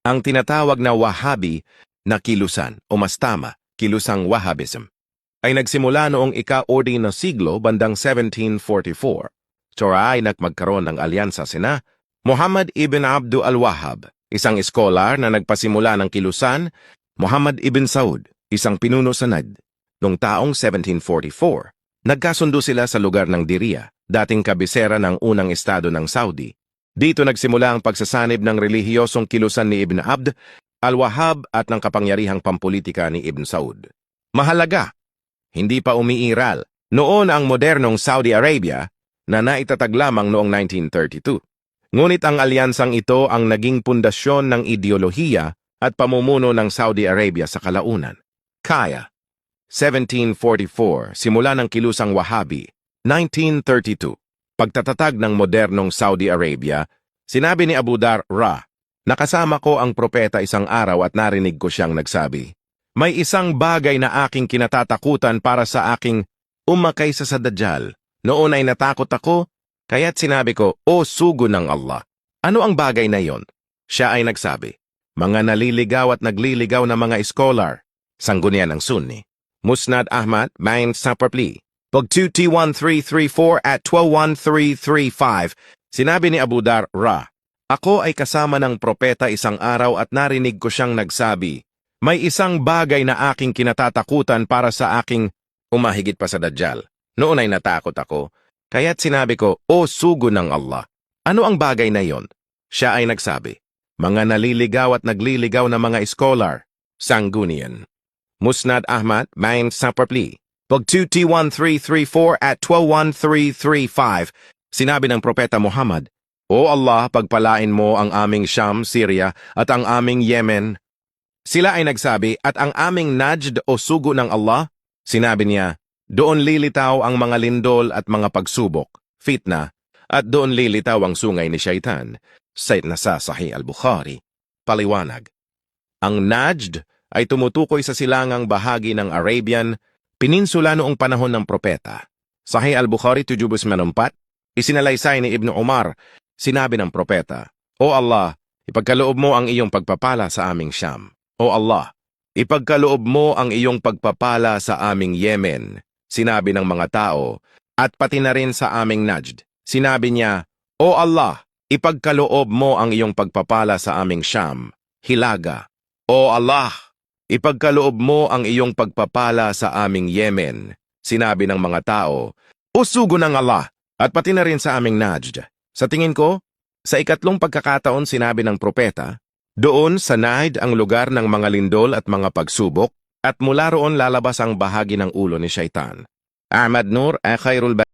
ang tinatawag na Wahhabi na kilusan o mas tama, kilusang Wahhabism, ay nagsimula noong ika-14 na siglo bandang 1744. Ay magkaroon ng alyansa sina Muhammad ibn Abdul al-Wahhab, isang scholar na nagpasimula ng kilusan, Muhammad ibn Saud, isang pinuno sa Najd. Noong taong 1744, nagkasundo sila sa lugar ng Diriyah, dating kabisera ng unang estado ng Saudi. Dito nagsimula ang pagsasanib ng relihiyosong kilusan ni Ibn Abd al-Wahhab at ng kapangyarihang pampolitika ni Ibn Saud. Mahalaga, hindi pa umiiral noon ang modernong Saudi Arabia na naitatag lamang noong 1932. Ngunit ang alyansang ito ang naging pundasyon ng ideolohiya at pamumuno ng Saudi Arabia sa kalaunan. Kaya, 1744, simula ng kilusang Wahhabi. 1932, pagtatatag ng modernong Saudi Arabia, sinabi ni Abu Darda, nakasama ko ang propeta isang araw at narinig ko siyang nagsabi, may isang bagay na aking kinatatakutan para sa aking umakay sa Dajjal. Noon ay natakot ako, kaya't sinabi ko, O sugo ng Allah. Ano ang bagay na yon? Siya ay nagsabi, mga naliligaw at nagliligaw na mga scholar, sanggunian ng Sunni. Musnad Ahmad, Main Saparpli. Pag 2T1334 at 121335, sinabi ni Abu Darda, ako ay kasama ng propeta isang araw at narinig ko siyang nagsabi, may isang bagay na aking kinatatakutan para sa aking umahigit pa sa Dajjal. Noon ay natakot ako, kaya't sinabi ko, O sugo ng Allah. Ano ang bagay na yon? Siya ay nagsabi, mga naliligaw at nagliligaw na mga scholar, sanggunian. Musnad Ahmad, Main Saparpli. Pag 2T1334 at 121335, sinabi ng propeta Muhammad, O Allah, pagpalain mo ang aming Sham, Syria, at ang aming Yemen. Sila ay nagsabi, at ang aming Najd o sugo ng Allah, sinabi niya, doon lilitaw ang mga lindol at mga pagsubok, fitna, at doon lilitaw ang sungay ni Shaitan, na sa Sahih al-Bukhari. Paliwanag. Ang Najd ay tumutukoy sa silangang bahagi ng Arabian Peninsula noong panahon ng propeta. Sahih al-Bukhari 794, isinalaysay ni Ibn Umar, sinabi ng propeta, O Allah, ipagkaloob mo ang iyong pagpapala sa aming Sham. O Allah, ipagkaloob mo ang iyong pagpapala sa aming Yemen. Sinabi ng mga tao, at pati na rin sa aming Najd. Sinabi niya, O Allah, ipagkaloob mo ang iyong pagpapala sa aming Sham, Hilaga. O Allah, ipagkaloob mo ang iyong pagpapala sa aming Yemen. Sinabi ng mga tao, O sugo ng Allah, at pati na rin sa aming Najd. Sa tingin ko, sa ikatlong pagkakataon sinabi ng propeta, doon sa Najd ang lugar ng mga lindol at mga pagsubok, at mula roon lalabas ang bahagi ng ulo ni Shaitan. Ahmad Nur, Khairul